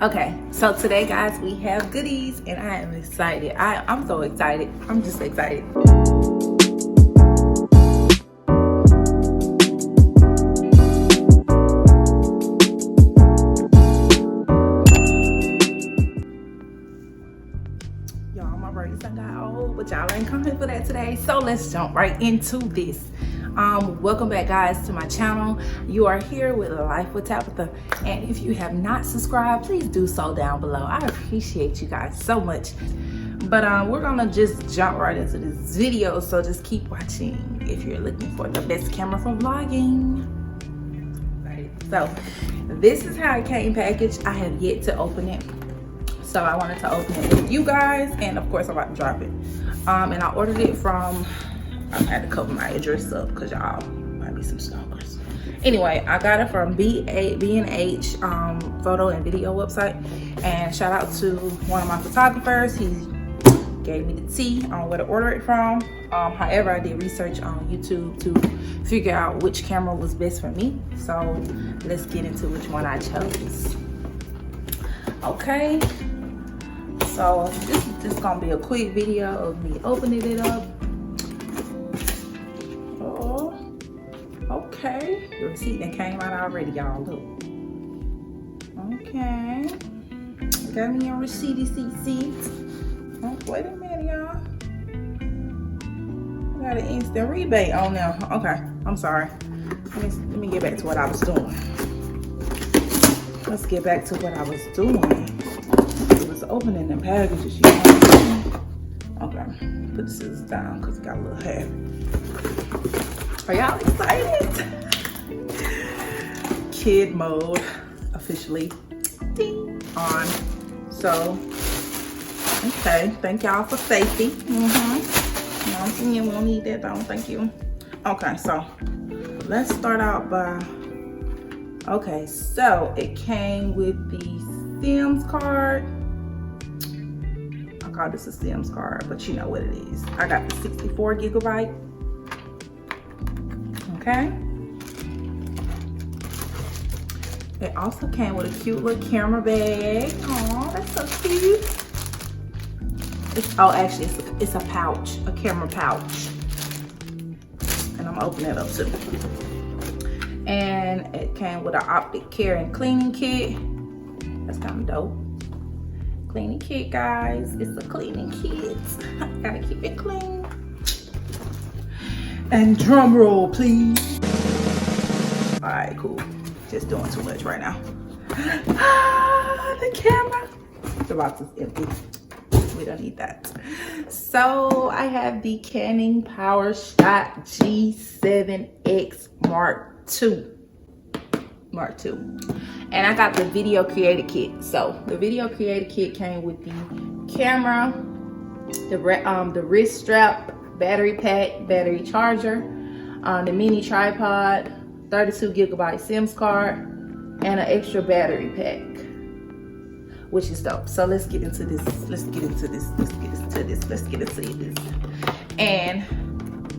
Okay, so today guys, we have goodies and I am excited. I'm so excited. I'm just excited. Y'all, my braids done got old, but y'all ain't coming for that today. So let's jump right into this. Welcome back guys to my channel. You are here with Life with Tabitha, and if you have not subscribed, please do so down below. I appreciate you guys so much. But we're gonna just jump right into this video, so just keep watching if you're looking for the best camera for vlogging. Right, so this is how it came packaged. I have yet to open it, so I wanted to open it with you guys, and of course I'm about to drop it. And I ordered it from, I had to cover my address up because y'all might be some stalkers. Anyway, I got it from B&H photo and video website. And shout out to one of my photographers. He gave me the tea on where to order it from. However, I did research on YouTube to figure out which camera was best for me. So let's get into which one I chose. Okay, so this is just gonna be a quick video of me opening it up. Okay, the receipt that came out already, y'all. Look. Okay, got me a receipty seat. Oh, wait a minute, y'all. Got an instant rebate on there. Okay, I'm sorry. Let me get back to what I was doing. Let's get back to what I was doing. It was opening the packages, you know. Okay, put the scissors down because it got a little heavy. Are y'all excited? Kid mode officially on. So, okay, thank y'all for safety. You know, we don't need that though, thank you. Okay, so let's start out by, okay, so it came with the Sims card. I call this a Sims card, but you know what it is. I got the 64 gigabyte. Okay. It also came with a cute little camera bag. Oh, that's so cute. Actually, it's a pouch, a camera pouch. And I'm opening it up too. And it came with an optic care and cleaning kit. That's kind of dope. Cleaning kit, guys. It's a cleaning kit. Gotta keep it clean. And drum roll, please. All right, cool. Just doing too much right now. The camera. The box is empty. We don't need that. So I have the Canon Powershot G7X Mark II. And I got the video creator kit. So the video creator kit came with the camera, the wrist strap, battery pack, battery charger, the mini tripod, 32 gigabyte Sims card, and an extra battery pack, which is dope. So let's get into this. And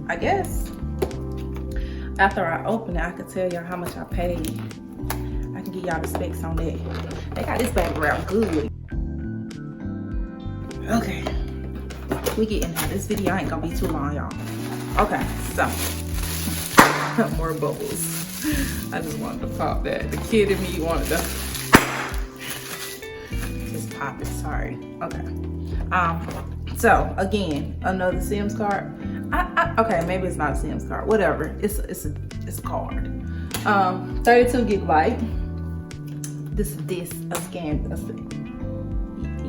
I guess after I open it, I can tell y'all how much I paid. I can give y'all the specs on that. They got this bag wrapped good. Okay. We get into this video. Ain't gonna be too long, y'all. Okay, so more bubbles. I just wanted to pop that. The kid in me wanted to just pop it. Sorry. Okay. So again, another Sims card. Okay, maybe it's not a Sims card. Whatever. It's a card. 32 gigabyte.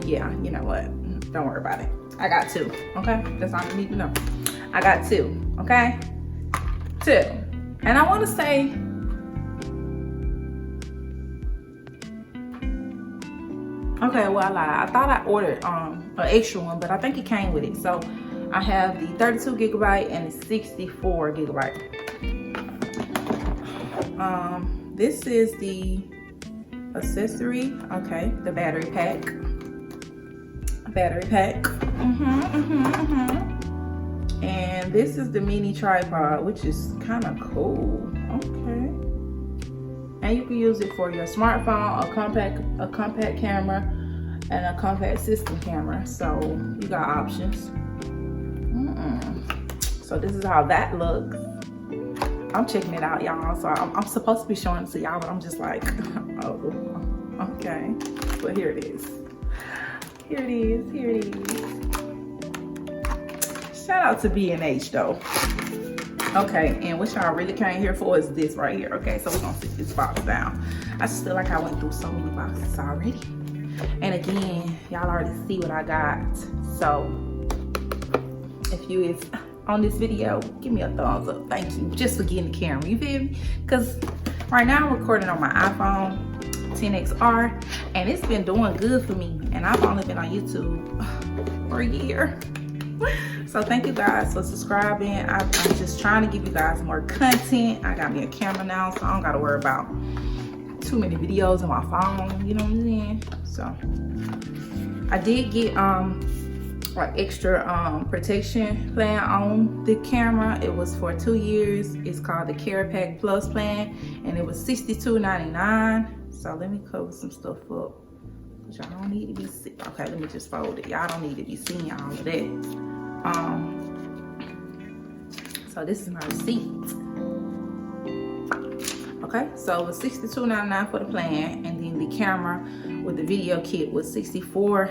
Yeah. You know what? Don't worry about it. I got two, okay? That's all you need to know. I got two, okay? Two. And I want to say, okay, well, I lied. I thought I ordered an extra one, but I think it came with it. So I have the 32 gigabyte and the 64 gigabyte. This is the accessory, okay, the battery pack. And this is the mini tripod, which is kind of cool. Okay. And you can use it for your smartphone, a compact camera, and a compact system camera. So you got options. So this is how that looks. I'm checking it out, y'all. So I'm supposed to be showing it to y'all, but I'm just like, oh, okay. But here it is. Here it is. Here it is. Shout out to B&H though. Okay, and what y'all really came here for is this right here. Okay, so we're gonna sit this box down. I just feel like I went through so many boxes already. And again, y'all already see what I got. So if you is on this video, give me a thumbs up. Thank you just for getting the camera, you feel me? Because right now I'm recording on my iPhone 10XR, and it's been doing good for me, and I've only been on YouTube for a year. So thank you guys for subscribing. I'm just trying to give you guys more content. I got me a camera now, so I don't gotta worry about too many videos on my phone, you know what I'm saying? So I did get like extra protection plan on the camera. It was for 2 years. It's called the Care Pack Plus plan, and it was $62.99. So let me cover some stuff up. Y'all don't need to be see. Okay, let me just fold it. Y'all don't need to be seeing all of that. So this is my receipt. Okay, so it was $62.99 for the plan, and then the camera with the video kit was $649.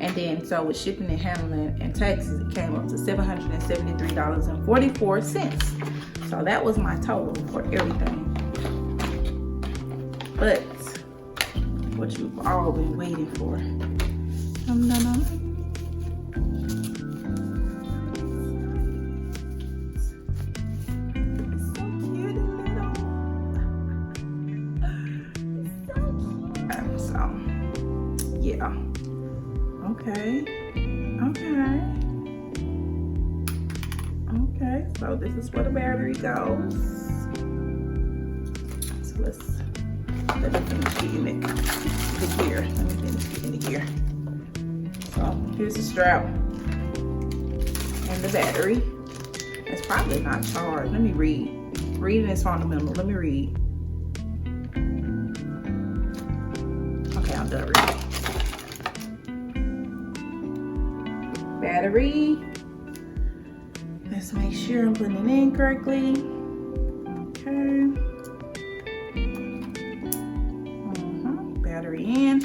And then so with shipping and handling and taxes, it came up to $773.44. So that was my total for everything. But what you've all been waiting for. Yeah. Okay. So this is where the battery goes. So let me finish getting it the gear. Let me finish getting the gear. So here's the strap and the battery. It's probably not charged. Let me read. Reading is fundamental. Let me read. Okay, I'm done reading. Battery. Let's make sure I'm putting it in correctly. Okay. Battery in.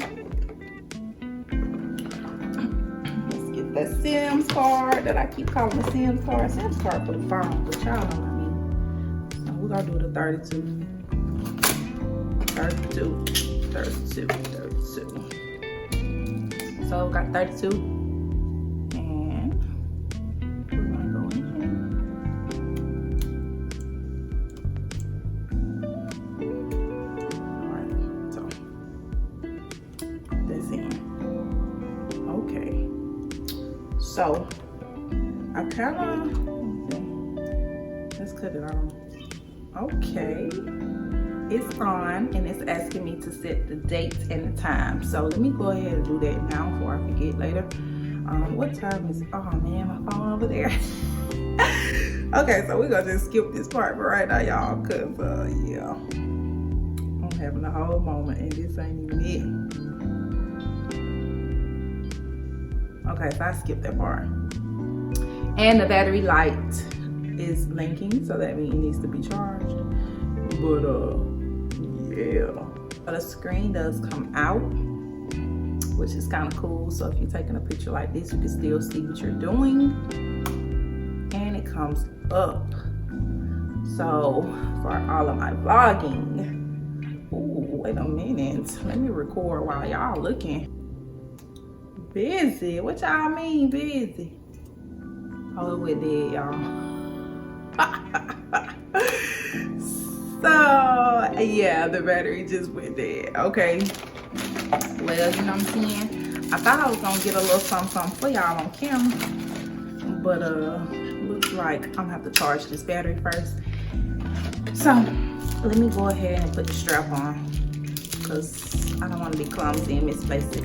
Let's get the SIM card that I keep calling the SIM card. SIM card for the phone, but y'all know what I mean. So we're gonna do the 32. So we got 32. So I kind of, let's cut it on. Okay, it's on, and it's asking me to set the date and the time. So let me go ahead and do that now before I forget later. What time is it? Oh man, my phone over there. Okay, so we're gonna just skip this part for right now, y'all, cause yeah, I'm having a whole moment and this ain't even it. Okay, so I skipped that part. And the battery light is blinking, so that means it needs to be charged. But yeah. So the screen does come out, which is kind of cool. So if you're taking a picture like this, you can still see what you're doing. And it comes up. So for all of my vlogging. Ooh, wait a minute. Let me record while y'all looking. Busy? What y'all mean busy? Oh, we're dead, y'all. So yeah, the battery just went dead. Okay. Well, you know what I'm saying? I thought I was gonna get a little something for y'all on camera. But looks like I'm gonna have to charge this battery first. So let me go ahead and put the strap on, because I don't want to be clumsy and misplace it.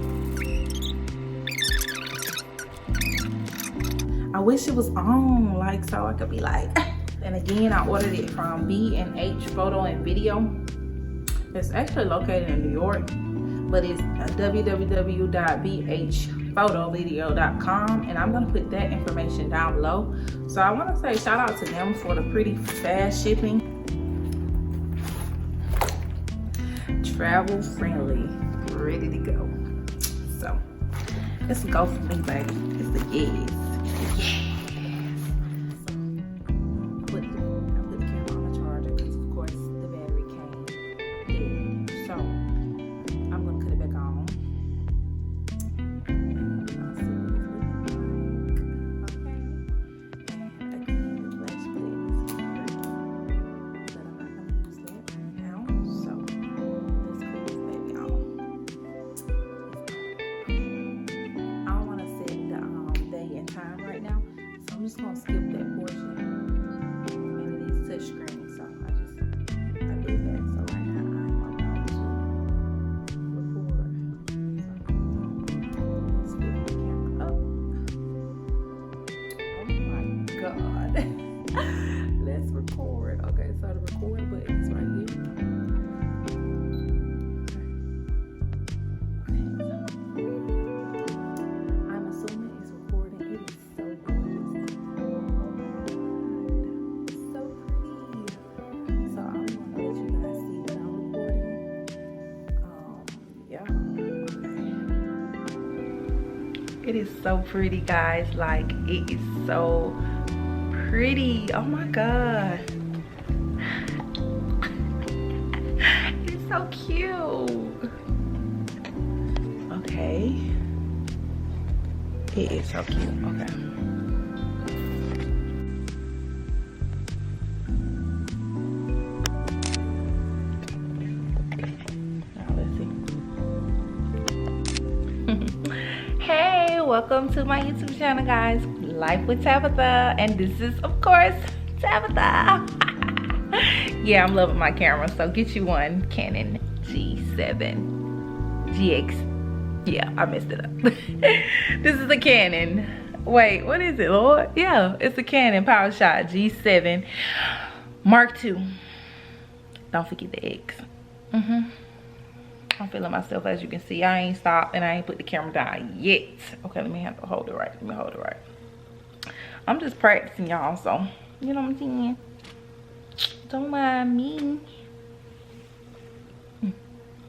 I wish it was on, like, so I could be like, And again, I ordered it from B&H Photo and Video. It's actually located in New York, but it's www.bhphotovideo.com, and I'm gonna put that information down below. So I want to say shout out to them for the pretty fast shipping. Travel friendly, ready to go. So let's go for me, baby. It's the yes. I'm just gonna skip that portion, and it is touch screen, so I did that. So right now I'm about to record. So let's flip the camera up. Oh my god. Let's record. Okay, so the record button is right here. I'm assuming it's recording. It is so gorgeous. It is so pretty, guys. Like, it is so pretty. Oh my god. It's so cute. Okay. It is so cute. Okay. Hey, welcome to my YouTube channel, guys. Life with Tabitha, and this is, of course, Tabitha. Yeah, I'm loving my camera, so get you one. Canon G7X. Yeah, I messed it up. This is a Canon. Wait, what is it, Lord? Yeah, it's a Canon Powershot G7 Mark II. Don't forget the X. I'm feeling myself, as you can see. I ain't stopped and I ain't put the camera down yet. Okay, let me have to hold it right. Let me hold it right. I'm just practicing, y'all, so you know what I'm saying? Don't mind me.